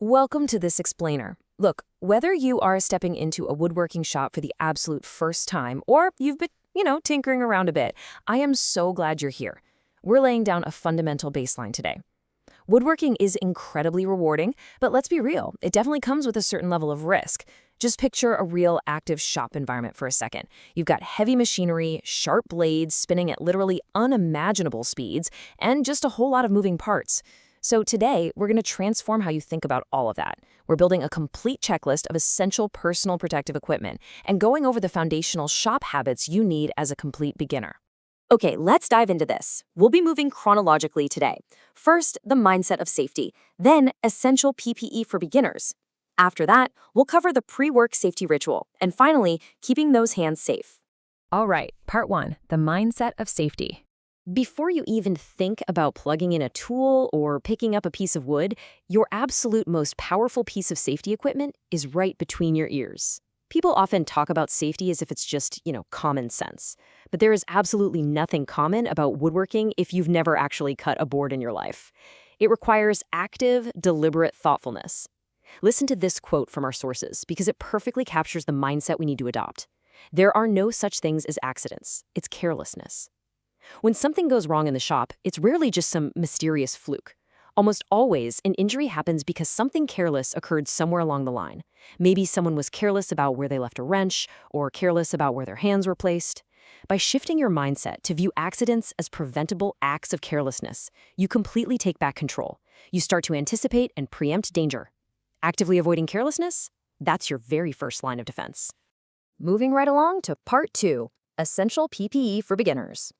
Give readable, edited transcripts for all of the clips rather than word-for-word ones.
Welcome to this explainer. Look, whether you are stepping into a woodworking shop for the absolute first time or you've been, tinkering around a bit, I am so glad you're here. We're laying down a fundamental baseline today. Woodworking is incredibly rewarding, but let's be real, it definitely comes with a certain level of risk. Just picture a real active shop environment for a second. You've got heavy machinery, sharp blades spinning at literally unimaginable speeds, and just a whole lot of moving parts. So today, we're going to transform how you think about all of that. We're building a complete checklist of essential personal protective equipment and going over the foundational shop habits you need as a complete beginner. Okay, let's dive into this. We'll be moving chronologically today. First, the mindset of safety, then essential PPE for beginners. After that, we'll cover the pre-work safety ritual, and finally, keeping those hands safe. All right, part one, the mindset of safety. Before you even think about plugging in a tool or picking up a piece of wood, your absolute most powerful piece of safety equipment is right between your ears. People often talk about safety as if it's just, common sense. But there is absolutely nothing common about woodworking if you've never actually cut a board in your life. It requires active, deliberate thoughtfulness. Listen to this quote from our sources because it perfectly captures the mindset we need to adopt. There are no such things as accidents. It's carelessness. When something goes wrong in the shop, it's rarely just some mysterious fluke. Almost always, an injury happens because something careless occurred somewhere along the line. Maybe someone was careless about where they left a wrench, or careless about where their hands were placed. By shifting your mindset to view accidents as preventable acts of carelessness, you completely take back control. You start to anticipate and preempt danger. Actively avoiding carelessness? That's your very first line of defense. Moving right along to part two, essential PPE for beginners.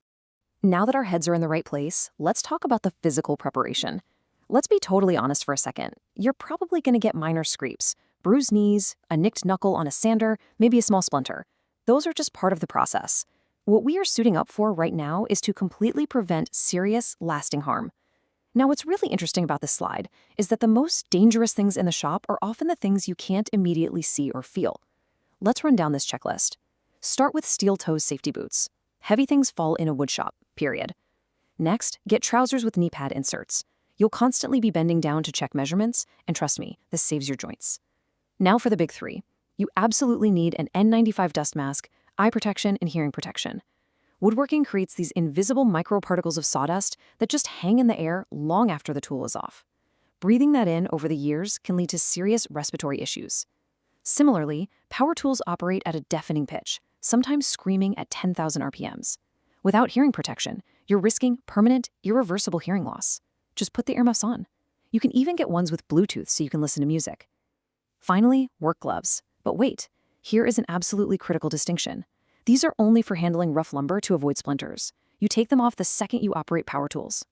Now that our heads are in the right place, let's talk about the physical preparation. Let's be totally honest for a second. You're probably going to get minor scrapes, bruised knees, a nicked knuckle on a sander, maybe a small splinter. Those are just part of the process. What we are suiting up for right now is to completely prevent serious, lasting harm. Now, what's really interesting about this slide is that the most dangerous things in the shop are often the things you can't immediately see or feel. Let's run down this checklist. Start with steel-toe safety boots. Heavy things fall in a wood shop, period. Next, get trousers with knee pad inserts. You'll constantly be bending down to check measurements, and trust me, this saves your joints. Now for the big three. You absolutely need an N95 dust mask, eye protection, and hearing protection. Woodworking creates these invisible microparticles of sawdust that just hang in the air long after the tool is off. Breathing that in over the years can lead to serious respiratory issues. Similarly, power tools operate at a deafening pitch, sometimes screaming at 10,000 RPMs. Without hearing protection, you're risking permanent, irreversible hearing loss. Just put the earmuffs on. You can even get ones with Bluetooth so you can listen to music. Finally, work gloves. But wait, here is an absolutely critical distinction. These are only for handling rough lumber to avoid splinters. You take them off the second you operate power tools.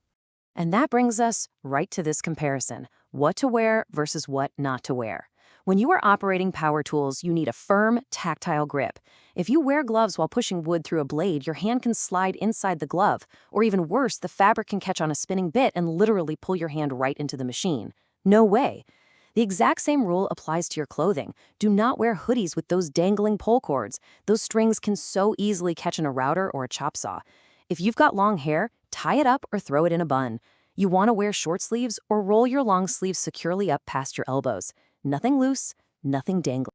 And that brings us right to this comparison, what to wear versus what not to wear. When you are operating power tools, you need a firm, tactile grip. If you wear gloves while pushing wood through a blade, your hand can slide inside the glove, or even worse, the fabric can catch on a spinning bit and literally pull your hand right into the machine. No way. The exact same rule applies to your clothing. Do not wear hoodies with those dangling pull cords. Those strings can so easily catch in a router or a chop saw. If you've got long hair, tie it up or throw it in a bun. You want to wear short sleeves or roll your long sleeves securely up past your elbows. Nothing loose, nothing dangling.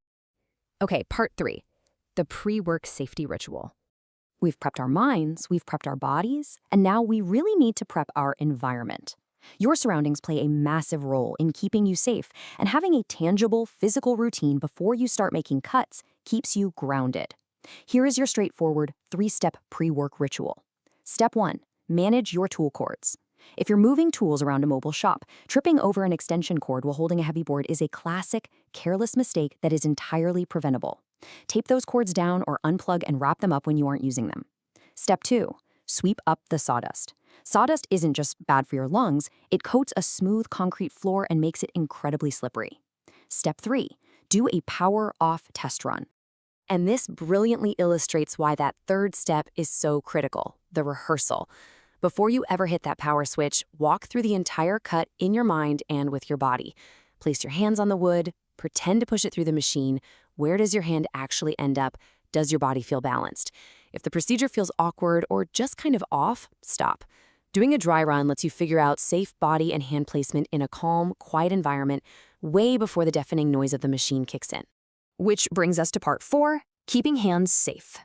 Okay, part three, the pre-work safety ritual. We've prepped our minds, we've prepped our bodies, and now we really need to prep our environment. Your surroundings play a massive role in keeping you safe, and having a tangible, physical routine before you start making cuts keeps you grounded. Here is your straightforward three-step pre-work ritual. Step 1, manage your tool cords. If you're moving tools around a mobile shop, tripping over an extension cord while holding a heavy board is a classic, careless mistake that is entirely preventable. Tape those cords down or unplug and wrap them up when you aren't using them. Step 2, sweep up the sawdust. Sawdust isn't just bad for your lungs, it coats a smooth concrete floor and makes it incredibly slippery. Step 3, do a power-off test run. And this brilliantly illustrates why that third step is so critical, the rehearsal. Before you ever hit that power switch, walk through the entire cut in your mind and with your body. Place your hands on the wood, pretend to push it through the machine. Where does your hand actually end up? Does your body feel balanced? If the procedure feels awkward or just kind of off, stop. Doing a dry run lets you figure out safe body and hand placement in a calm, quiet environment way before the deafening noise of the machine kicks in. Which brings us to part 4, keeping hands safe.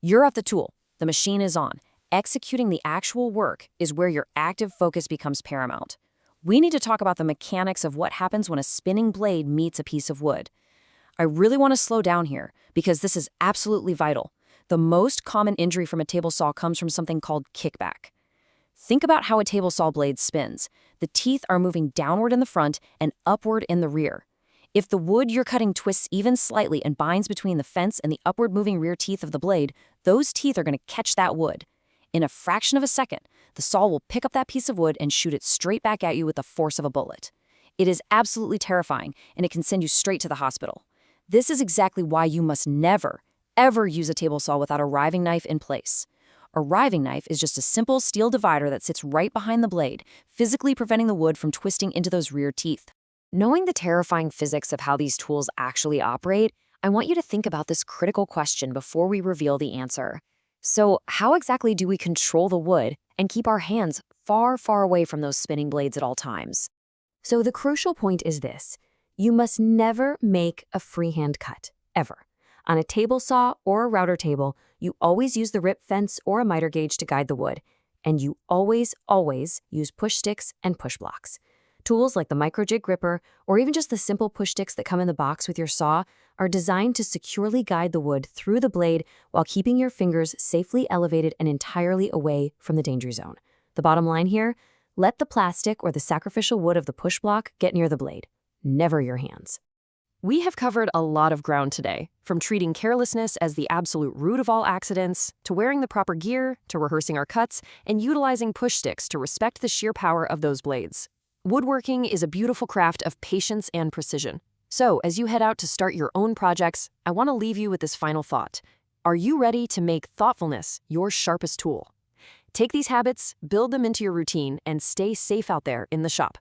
You're at the tool. The machine is on. Executing the actual work is where your active focus becomes paramount. We need to talk about the mechanics of what happens when a spinning blade meets a piece of wood. I really want to slow down here because this is absolutely vital. The most common injury from a table saw comes from something called kickback. Think about how a table saw blade spins. The teeth are moving downward in the front and upward in the rear. If the wood you're cutting twists even slightly and binds between the fence and the upward moving rear teeth of the blade, those teeth are going to catch that wood. In a fraction of a second, the saw will pick up that piece of wood and shoot it straight back at you with the force of a bullet. It is absolutely terrifying, and it can send you straight to the hospital. This is exactly why you must never, ever use a table saw without a riving knife in place. A riving knife is just a simple steel divider that sits right behind the blade, physically preventing the wood from twisting into those rear teeth. Knowing the terrifying physics of how these tools actually operate, I want you to think about this critical question before we reveal the answer. So, how exactly do we control the wood and keep our hands far, far away from those spinning blades at all times? So the crucial point is this. You must never make a freehand cut, ever. On a table saw or a router table, you always use the rip fence or a miter gauge to guide the wood. And you always, always use push sticks and push blocks. Tools like the micro jig gripper, or even just the simple push sticks that come in the box with your saw, are designed to securely guide the wood through the blade while keeping your fingers safely elevated and entirely away from the danger zone. The bottom line here, let the plastic or the sacrificial wood of the push block get near the blade, never your hands. We have covered a lot of ground today, from treating carelessness as the absolute root of all accidents, to wearing the proper gear, to rehearsing our cuts, and utilizing push sticks to respect the sheer power of those blades. Woodworking is a beautiful craft of patience and precision. So, as you head out to start your own projects, I want to leave you with this final thought. Are you ready to make thoughtfulness your sharpest tool? Take these habits, build them into your routine, and stay safe out there in the shop.